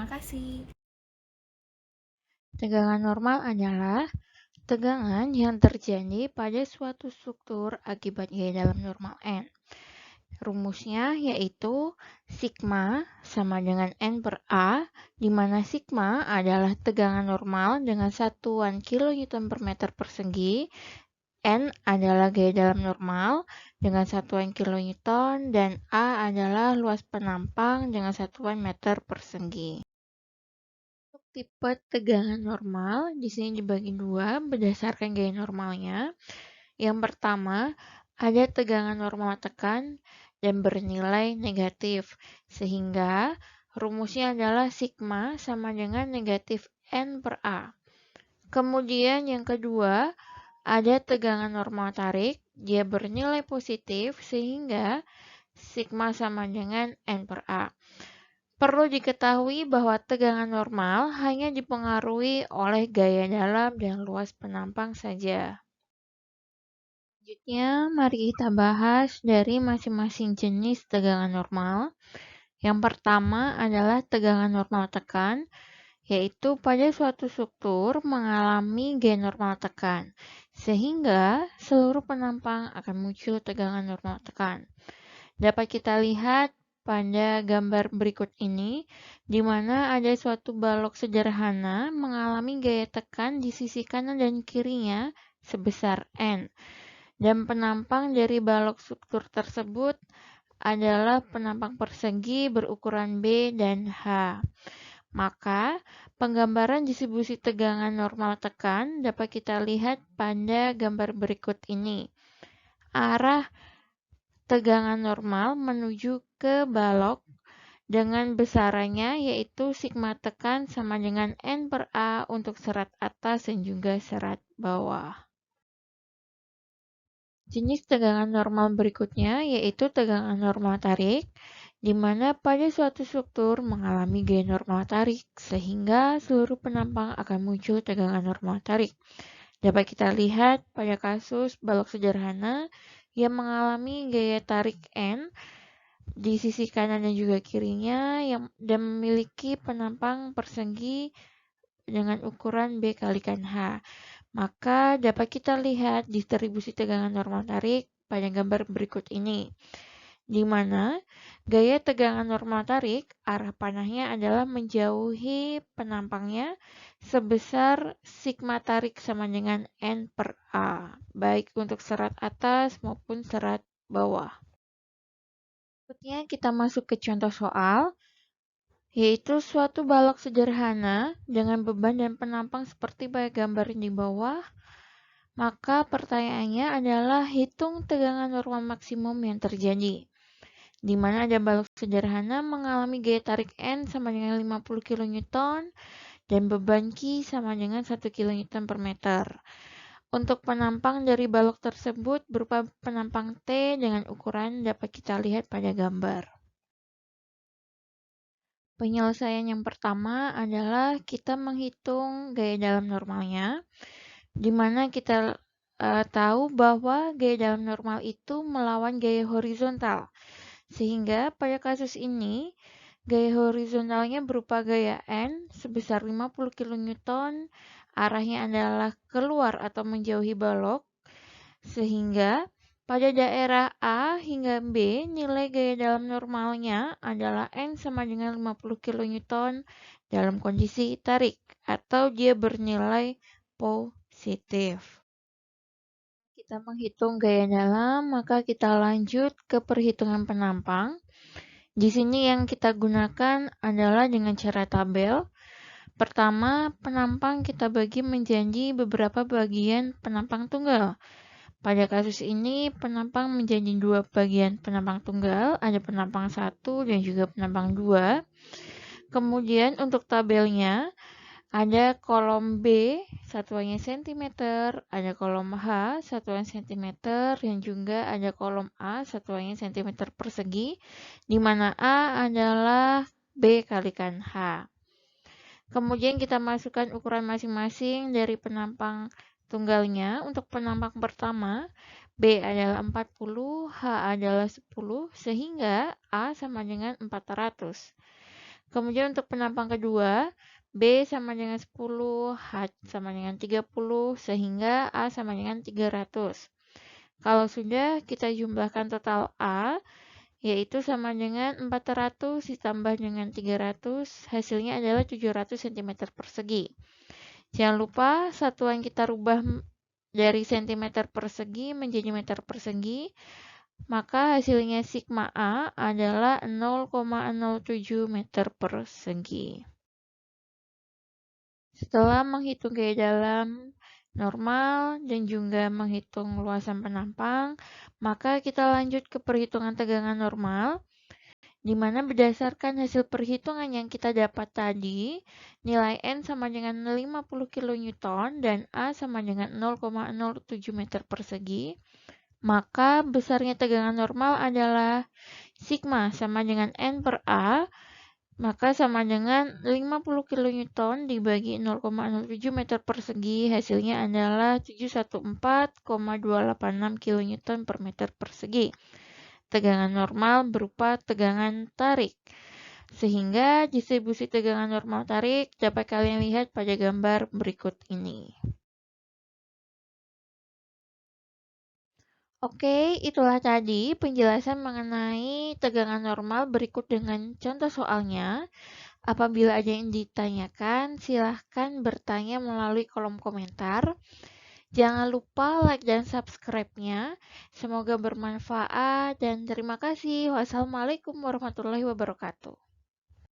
Terima kasih. Tegangan normal adalah tegangan yang terjadi pada suatu struktur akibat gaya dalam normal N. Rumusnya yaitu sigma sama dengan N per A, di mana sigma adalah tegangan normal dengan satuan kilonewton per meter persegi, N adalah gaya dalam normal dengan satuan kilonewton, dan A adalah luas penampang dengan satuan meter persegi. Untuk tipe tegangan normal, di sini dibagi dua berdasarkan gaya normalnya. Yang pertama, ada tegangan normal tekan dan bernilai negatif, sehingga rumusnya adalah sigma sama dengan negatif N per A. Kemudian yang kedua, ada tegangan normal tarik, dia bernilai positif, sehingga sigma sama dengan N per A. Perlu diketahui bahwa tegangan normal hanya dipengaruhi oleh gaya dalam dan luas penampang saja. Selanjutnya, mari kita bahas dari masing-masing jenis tegangan normal. Yang pertama adalah tegangan normal tekan, yaitu pada suatu struktur mengalami gaya normal tekan, sehingga seluruh penampang akan muncul tegangan normal tekan. Dapat kita lihat pada gambar berikut ini, di mana ada suatu balok sederhana mengalami gaya tekan di sisi kanan dan kirinya sebesar N. Dan penampang dari balok struktur tersebut adalah penampang persegi berukuran B dan H. Maka, penggambaran distribusi tegangan normal tekan dapat kita lihat pada gambar berikut ini. Arah tegangan normal menuju ke balok dengan besarannya yaitu sigma tekan sama dengan N per A untuk serat atas dan juga serat bawah. Jenis tegangan normal berikutnya yaitu tegangan normal tarik, di mana pada suatu struktur mengalami gaya normal tarik, sehingga seluruh penampang akan muncul tegangan normal tarik. Dapat kita lihat pada kasus balok sederhana yang mengalami gaya tarik N di sisi kanan dan juga kirinya dan memiliki penampang persegi dengan ukuran B kalikan H. Maka dapat kita lihat distribusi tegangan normal tarik pada gambar berikut ini, di mana gaya tegangan normal tarik arah panahnya adalah menjauhi penampangnya sebesar sigma tarik sama dengan N per A, baik untuk serat atas maupun serat bawah. Berikutnya kita masuk ke contoh soal, yaitu suatu balok sederhana dengan beban dan penampang seperti pada gambar di bawah. Maka pertanyaannya adalah hitung tegangan normal maksimum yang terjadi, di mana ada balok sederhana mengalami gaya tarik N sama dengan 50 kN dan beban Q sama dengan 1 kN per meter. Untuk penampang dari balok tersebut berupa penampang T dengan ukuran dapat kita lihat pada gambar. Penyelesaian yang pertama adalah kita menghitung gaya dalam normalnya, di mana kita tahu bahwa gaya dalam normal itu melawan gaya horizontal. Sehingga pada kasus ini, gaya horizontalnya berupa gaya N sebesar 50 kN, arahnya adalah keluar atau menjauhi balok, sehingga pada daerah A hingga B, nilai gaya dalam normalnya adalah N sama dengan 50 kN dalam kondisi tarik, atau dia bernilai positif. Kita menghitung gaya dalam, maka kita lanjut ke perhitungan penampang. Di sini yang kita gunakan adalah dengan cara tabel. Pertama, penampang kita bagi menjadi beberapa bagian penampang tunggal. Pada kasus ini, penampang menjadi dua bagian penampang tunggal, ada penampang 1 dan juga penampang 2. Kemudian untuk tabelnya, ada kolom B, satuannya cm, ada kolom H, satuan cm, dan juga ada kolom A, satuannya cm persegi, di mana A adalah B kalikan H. Kemudian kita masukkan ukuran masing-masing dari penampang tunggalnya. Untuk penampang pertama, B adalah 40, H adalah 10, sehingga A sama dengan 400. Kemudian untuk penampang kedua, B sama dengan 10, H sama dengan 30, sehingga A sama dengan 300. Kalau sudah, kita jumlahkan total A, yaitu sama dengan 400 ditambah dengan 300, hasilnya adalah 700 cm persegi. Jangan lupa satuan kita rubah dari cm persegi menjadi meter persegi, maka hasilnya sigma A adalah 0,07 meter persegi. Setelah menghitung gaya dalam normal dan juga menghitung luasan penampang, maka kita lanjut ke perhitungan tegangan normal, di mana berdasarkan hasil perhitungan yang kita dapat tadi, nilai N sama dengan 50 kN dan A sama dengan 0,07 meter persegi, maka besarnya tegangan normal adalah sigma sama dengan N per A, maka sama dengan 50 kN dibagi 0,07 meter persegi, hasilnya adalah 714,286 kN per meter persegi. Tegangan normal berupa tegangan tarik. Sehingga distribusi tegangan normal tarik dapat kalian lihat pada gambar berikut ini. Oke, itulah tadi penjelasan mengenai tegangan normal berikut dengan contoh soalnya. Apabila ada yang ditanyakan, silahkan bertanya melalui kolom komentar. Jangan lupa like dan subscribe-nya. Semoga bermanfaat dan terima kasih. Wassalamualaikum warahmatullahi wabarakatuh.